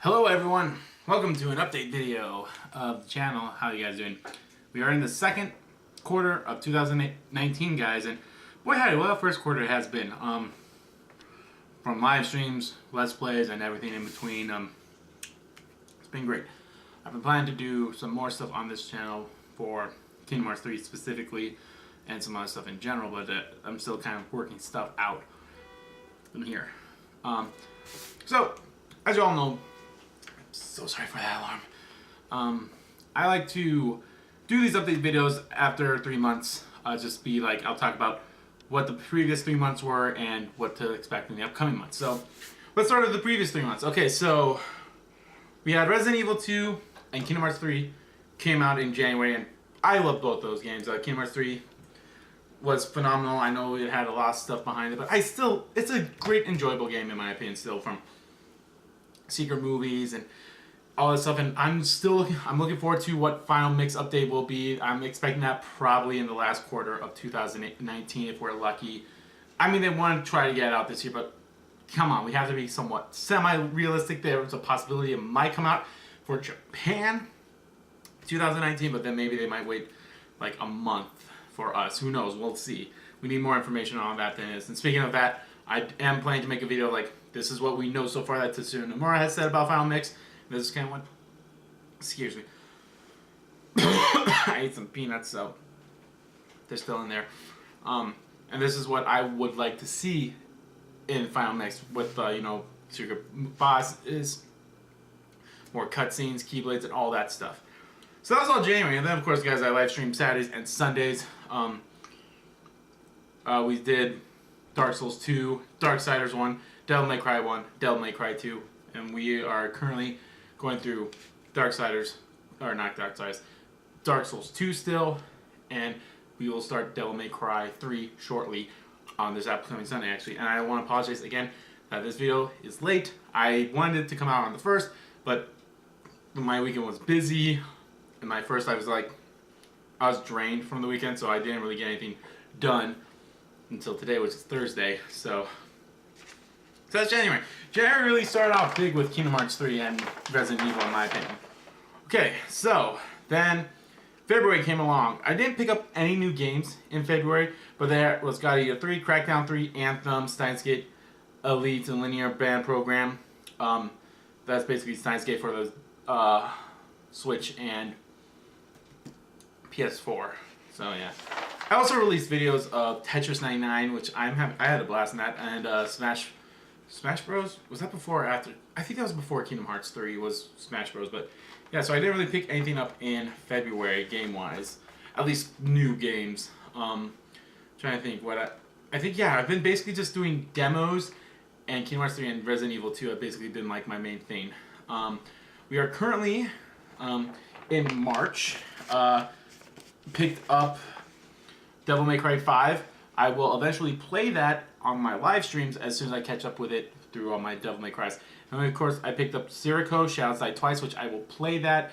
Hello everyone, welcome to an update video of the channel. How you guys doing? We are in the second quarter of 2019, guys, and boy howdy, what a first quarter it has been. From live streams, let's plays, and everything in between. It's been great. I've been planning to do some more stuff on this channel for Kingdom Hearts 3 specifically, and some other stuff in general, but I'm still kind of working stuff out from here. So, as you all know, so sorry for that alarm. I like to do these update videos after 3 months. Just be like, I'll talk about what the previous 3 months were and what to expect in the upcoming months. So, let's start with the previous 3 months. Okay, so we had Resident Evil 2 and Kingdom Hearts 3 came out in January, and I love both those games. Kingdom Hearts 3 was phenomenal. I know it had a lot of stuff behind it, but it's a great, enjoyable game in my opinion still, from secret movies and all this stuff, and I'm looking forward to what Final Mix update will be. I'm expecting that probably in the last quarter of 2019 if we're lucky. I mean, they want to try to get it out this year, but come on, we have to be somewhat semi-realistic. There's a possibility it might come out for Japan 2019, but then maybe they might wait like a month for us. Who knows? We'll see. We need more information on that than this. And speaking of that, I am planning to make a video like, this is what we know so far that Tetsuya Nomura has said about Final Mix. This is kind of what, excuse me, I ate some peanuts, so they're still in there. And this is what I would like to see in Final Mix with, secret bosses, more cutscenes, keyblades, and all that stuff. So that was all January, and then of course, guys, I live stream Saturdays and Sundays. We did Dark Souls 2, Darksiders 1, Devil May Cry 1, Devil May Cry 2, and we are currently going through Dark Souls 2 still, and we will start Devil May Cry 3 shortly on this upcoming Sunday, actually. And I want to apologize again that this video is late. I wanted it to come out on the 1st, but my weekend was busy, and my first I was drained from the weekend, so I didn't really get anything done until today, which is Thursday. So that's January. January really started off big with Kingdom Hearts 3 and Resident Evil, in my opinion. Okay, so then February came along. I didn't pick up any new games in February, but there was God Eater 3, Crackdown 3, Anthem, Steins Gate Elite, and Linear Band Program. That's basically Steins Gate for the Switch and PS4. So yeah. I also released videos of Tetris 99, which I had a blast in that, and Smash Bros? Was that before or after? I think that was before Kingdom Hearts 3 was Smash Bros. But yeah, so I didn't really pick anything up in February game-wise. At least new games. Trying to think what I think, yeah, I've been basically just doing demos, and Kingdom Hearts 3 and Resident Evil 2 have basically been like my main thing. We are currently in March. Picked up Devil May Cry 5. I will eventually play that on my live streams as soon as I catch up with it through all my Devil May Crys. And then, of course, I picked up Sirocco, Shadows Die Twice, which I will play that.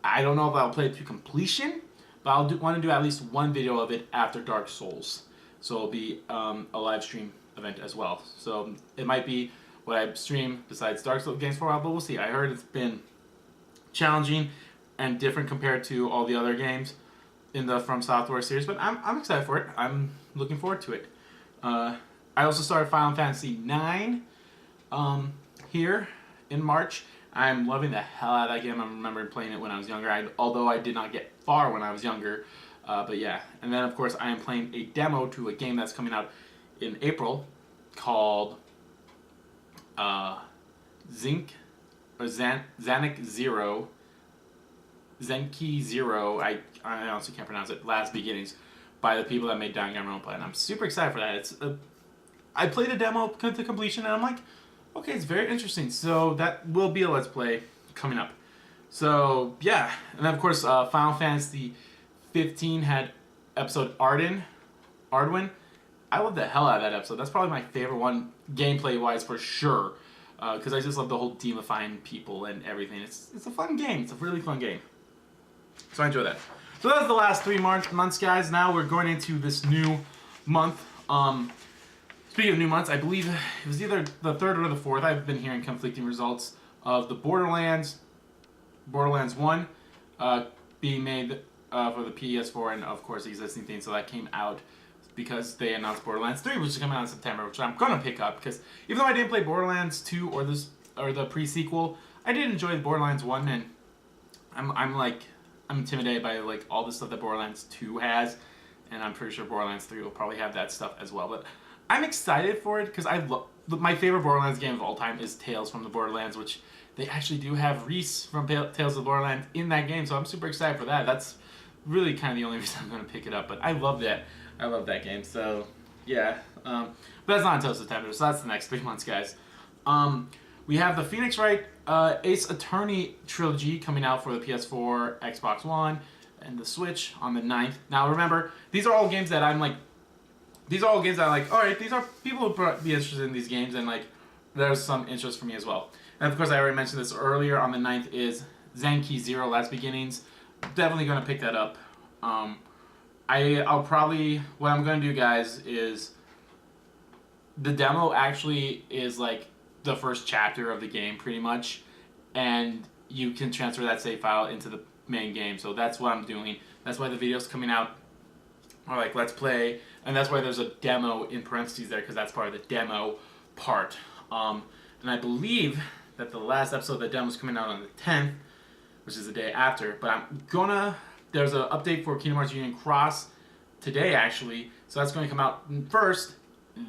I don't know if I'll play it to completion, but I'll want to do at least one video of it after Dark Souls. So it'll be a live stream event as well. So it might be what I stream besides Dark Souls games for a while, but we'll see. I heard it's been challenging and different compared to all the other games in the From Software series, but I'm excited for it. I'm looking forward to it. I also started Final Fantasy IX here in March. I'm loving the hell out of that game. I remember playing it when I was younger, although I did not get far when I was younger. But yeah, and then of course I am playing a demo to a game that's coming out in April called Zenki Zero. I honestly can't pronounce it. Last Beginnings, by the people that made Danganronpa, and I'm super excited for that. I played a demo to completion, and I'm like, okay, it's very interesting. So that will be a Let's Play coming up. So yeah, and then of course Final Fantasy 15 had episode Ardwin. I love the hell out of that episode. That's probably my favorite one, gameplay-wise for sure, because I just love the whole demifying people and everything. It's a fun game. It's a really fun game. So I enjoy that. So that was the last 3 months, guys. Now we're going into this new month. Speaking of new months, I believe it was either the 3rd or the 4th. I've been hearing conflicting results of the Borderlands 1 being made for the PS4, and of course the existing thing. So that came out because they announced Borderlands 3, which is coming out in September, which I'm gonna pick up because even though I didn't play Borderlands 2 or the pre-sequel, I did enjoy Borderlands 1, and I'm intimidated by like all the stuff that Borderlands 2 has, and I'm pretty sure Borderlands 3 will probably have that stuff as well. But I'm excited for it because my favorite Borderlands game of all time is Tales from the Borderlands, which they actually do have Reese from Tales of the Borderlands in that game, so I'm super excited for that. That's really kind of the only reason I'm going to pick it up, but I love that. I love that game, so yeah. But that's not until September, so that's the next 3 months, guys. We have the Phoenix Wright Ace Attorney trilogy coming out for the PS4, Xbox One, and the Switch on the 9th. Now remember, these are all games that I'm like, alright, these are people who be interested in these games, and like, there's some interest for me as well. And of course, I already mentioned this earlier, on the 9th is Zenki Zero Last Beginnings. Definitely going to pick that up. I'll probably, what I'm going to do, guys, is the demo actually is like the first chapter of the game, pretty much, and you can transfer that save file into the main game. So that's what I'm doing. That's why the video's coming out, or like Let's Play, and that's why there's a demo in parentheses there, because that's part of the demo part. And I believe that the last episode of the demo is coming out on the 10th, which is the day after. But there's an update for Kingdom Hearts Union Cross today, actually. So that's going to come out first.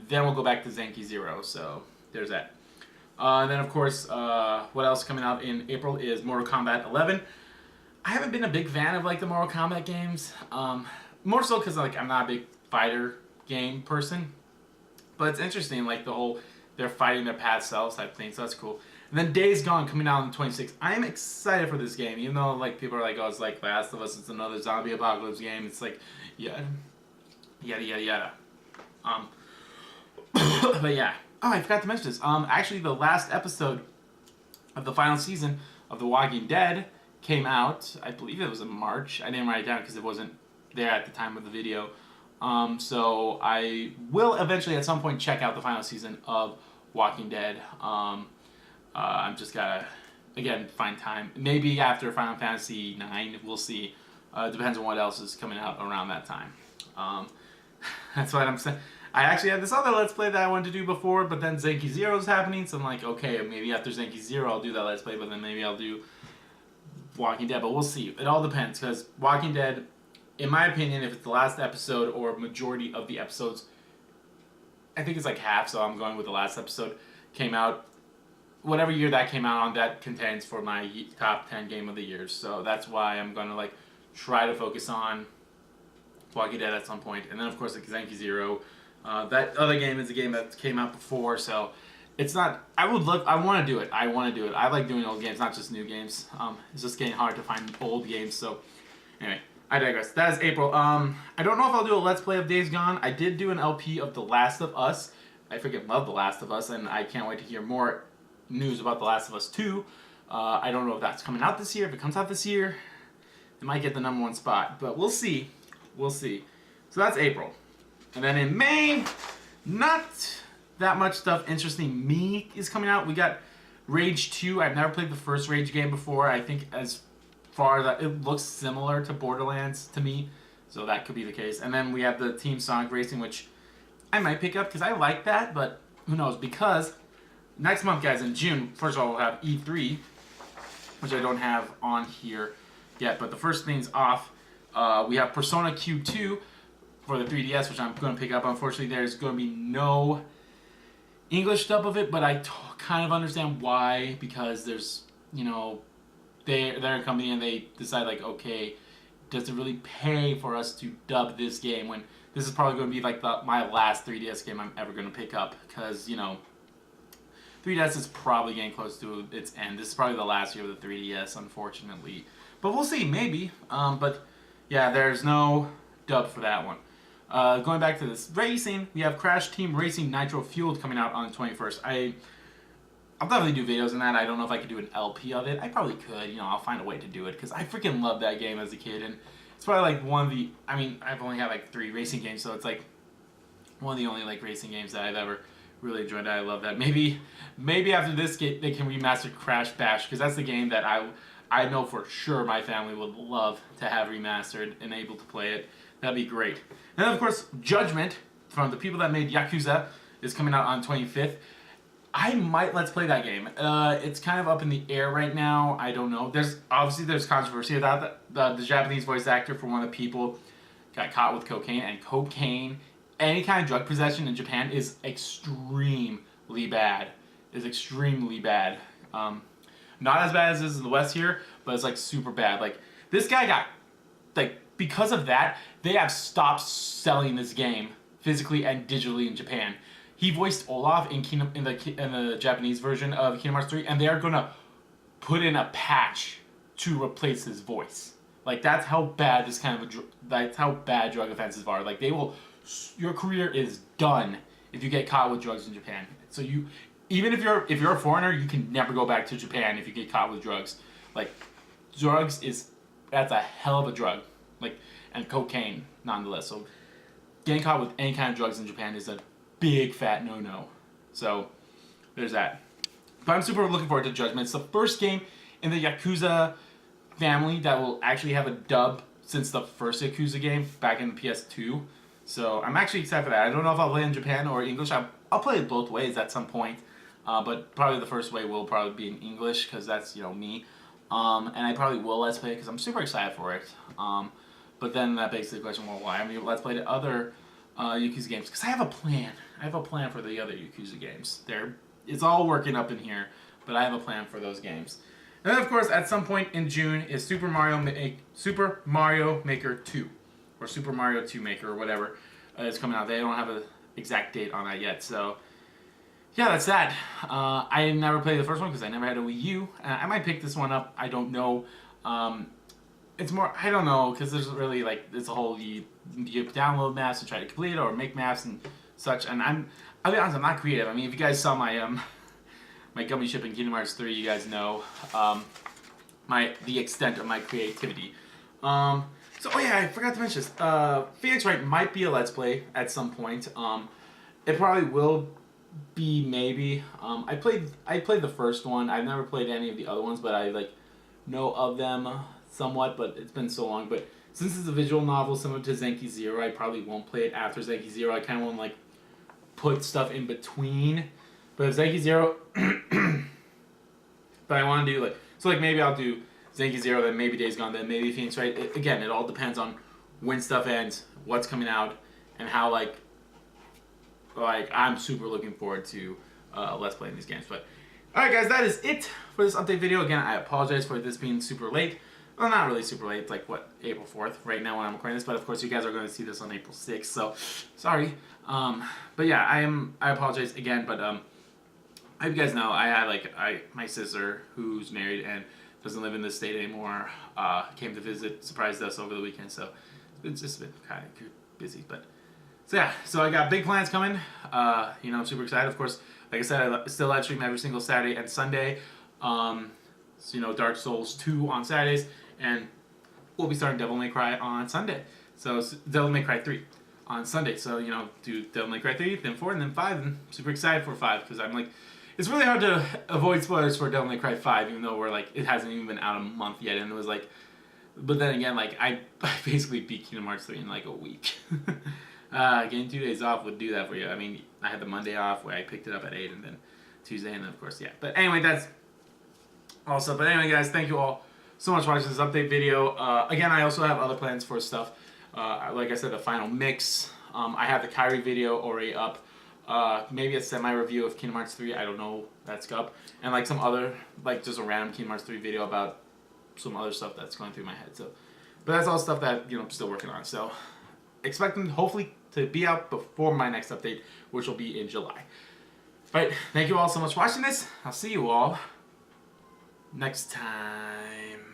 Then we'll go back to Zenki Zero. So there's that. And then, of course, what else coming out in April is Mortal Kombat 11. I haven't been a big fan of like the Mortal Kombat games. More so because like I'm not a big fighter game person. But it's interesting, like the whole they're fighting their past selves type thing. So that's cool. And then Days Gone coming out on the 26th. I am excited for this game, even though like people are like, oh, it's like Last of Us, it's another zombie apocalypse game. It's like, yeah, yada yada yada. But yeah. Oh, I forgot to mention this. Actually, the last episode of the final season of The Walking Dead came out. I believe it was in March. I didn't write it down because it wasn't there at the time of the video. So I will eventually at some point check out the final season of Walking Dead. I'm just gotta, again, find time. Maybe after Final Fantasy IX, we'll see. Depends on what else is coming out around that time. That's what I'm saying. I actually had this other Let's Play that I wanted to do before, but then Zenki Zero is happening, so I'm like, okay, maybe after Zenki Zero I'll do that Let's Play, but then maybe I'll do Walking Dead, but we'll see. It all depends, because Walking Dead, in my opinion, if it's the last episode or majority of the episodes, I think it's like half, so I'm going with the last episode, came out, whatever year that came out on, that contends for my top 10 game of the year, so that's why I'm going to like try to focus on Walking Dead at some point, and then of course like Zenki Zero. That other game is a game that came out before, so it's not. I want to do it. I like doing old games, not just new games. It's just getting hard to find old games. So anyway, I digress. That is April. I don't know if I'll do a Let's Play of Days Gone. I did do an LP of The Last of Us. I freaking love The Last of Us, and I can't wait to hear more news about The Last of Us 2. I don't know if that's coming out this year. If it comes out this year, it might get the #1 spot, but we'll see. We'll see. So that's April. And then in May, not that much stuff interesting me is coming out. We got Rage 2. I've never played the first Rage game before. I think as far as it looks similar to Borderlands to me, so that could be the case. And then we have the Team Sonic Racing, which I might pick up because I like that, but who knows? Because next month, guys, in June, first of all, we'll have E3, which I don't have on here yet, but the first thing's off. We have Persona Q2 for the 3DS, which I'm going to pick up. Unfortunately, there's going to be no English dub of it, but I kind of understand why, because there's, you know, they're a company and they decide like, okay, does it really pay for us to dub this game when this is probably going to be like my last 3DS game I'm ever going to pick up, because, you know, 3DS is probably getting close to its end. This is probably the last year of the 3DS, unfortunately. But we'll see, maybe. But yeah, there's no dub for that one. Going back to this racing, we have Crash Team Racing Nitro Fueled coming out on the 21st. I'll definitely do videos on that. I don't know if I could do an LP of it. I probably could. You know, I'll find a way to do it because I freaking loved that game as a kid. And it's probably like one of the... I mean, I've only had like 3 racing games, so it's like one of the only like racing games that I've ever Really enjoyed that. I love that. Maybe after this game they can remaster Crash Bash, because that's the game that I know for sure my family would love to have remastered and able to play it. That'd be great. And then of course Judgment from the people that made Yakuza is coming out on 25th. I might let's play that game. It's kind of up in the air right now. I don't know. There's controversy about the Japanese voice actor for one of the people got caught with cocaine, and cocaine, any kind of drug possession in Japan is extremely bad. Is extremely bad. Not as bad as it is in the West here, but it's like super bad. Like this guy got like because of that, they have stopped selling this game physically and digitally in Japan. He voiced Olaf in the Japanese version of Kingdom Hearts 3, and they are gonna put in a patch to replace his voice. Like that's how bad this kind of that's how bad drug offenses are. Like they will, your career is done if you get caught with drugs in Japan. So you, even if you're a foreigner, you can never go back to Japan if you get caught with drugs. Like drugs that's a hell of a drug. Like and cocaine nonetheless. So getting caught with any kind of drugs in Japan is a big fat no-no. So there's that. But I'm super looking forward to Judgment. It's the first game in the Yakuza family that will actually have a dub since the first Yakuza game back in the PS2. So I'm actually excited for that. I don't know if I'll play in Japan or English. I'll play it both ways at some point. But probably the first way will probably be in English because that's, me. And I probably will let's play it because I'm super excited for it. But then that begs the question, well, why haven't you let's play the other Yakuza games? Because I have a plan. I have a plan for the other Yakuza games. It's all working up in here, but I have a plan for those games. And then, of course, at some point in June is Super Mario Maker 2, or Super Mario 2 Maker, or whatever is coming out. They don't have an exact date on that yet, so yeah, that's that. I never played the first one because I never had a Wii U. I might pick this one up. I don't know. It's more, I don't know, because there's really, it's a whole, you download maps and try to complete it, or make maps and such, and I'll be honest, I'm not creative. I mean, if you guys saw my, my gummy ship in Kingdom Hearts 3, you guys know, the extent of my creativity. So, oh yeah, I forgot to mention this. Phoenix Wright might be a Let's Play at some point. It probably will be, maybe. I played the first one. I've never played any of the other ones, but I, know of them somewhat, but it's been so long. But since it's a visual novel similar to Zenki Zero, I probably won't play it after Zenki Zero. I kind of want to, put stuff in between. But if Zenki Zero... but I want to do, maybe I'll do Zenki Zero, then maybe Days Gone, then maybe Phoenix Wright. Again, it all depends on when stuff ends, what's coming out, and how, I'm super looking forward to Let's Playing these games. But, alright guys, that is it for this update video. Again, I apologize for this being super late. Well, not really super late. It's April 4th right now when I'm recording this. But, of course, you guys are going to see this on April 6th. So, sorry. But, yeah, I apologize again. But, I hope you guys know, I had, my sister, who's married and doesn't live in this state anymore, came to visit, surprised us over the weekend. So, it's just been kind of busy. But, so, yeah. So, I got big plans coming. I'm super excited. Of course, like I said, I still live stream every single Saturday and Sunday. Dark Souls 2 on Saturdays. And we'll be starting Devil May Cry on Sunday. So, Devil May Cry 3 on Sunday. So, do Devil May Cry 3, then 4, and then 5. And I'm super excited for 5 because I'm it's really hard to avoid spoilers for Devil May Cry 5, even though we're it hasn't even been out a month yet. And it was but then again, I basically beat Kingdom Hearts 3 in a week. Getting 2 days off would do that for you. I mean, I had the Monday off where I picked it up at 8, and then Tuesday, and then of course, yeah. But anyway, that's also. But anyway, guys, thank you all so much for watching this update video. Again, I also have other plans for stuff. Like I said, the final mix. I have the Kyrie video already up. Maybe a semi-review of Kingdom Hearts 3. I don't know. That's up. And some other, just a random Kingdom Hearts 3 video about some other stuff that's going through my head. So, but that's all stuff that I'm still working on. So, expect them hopefully to be out before my next update, which will be in July. Alright, thank you all so much for watching this. I'll see you all next time.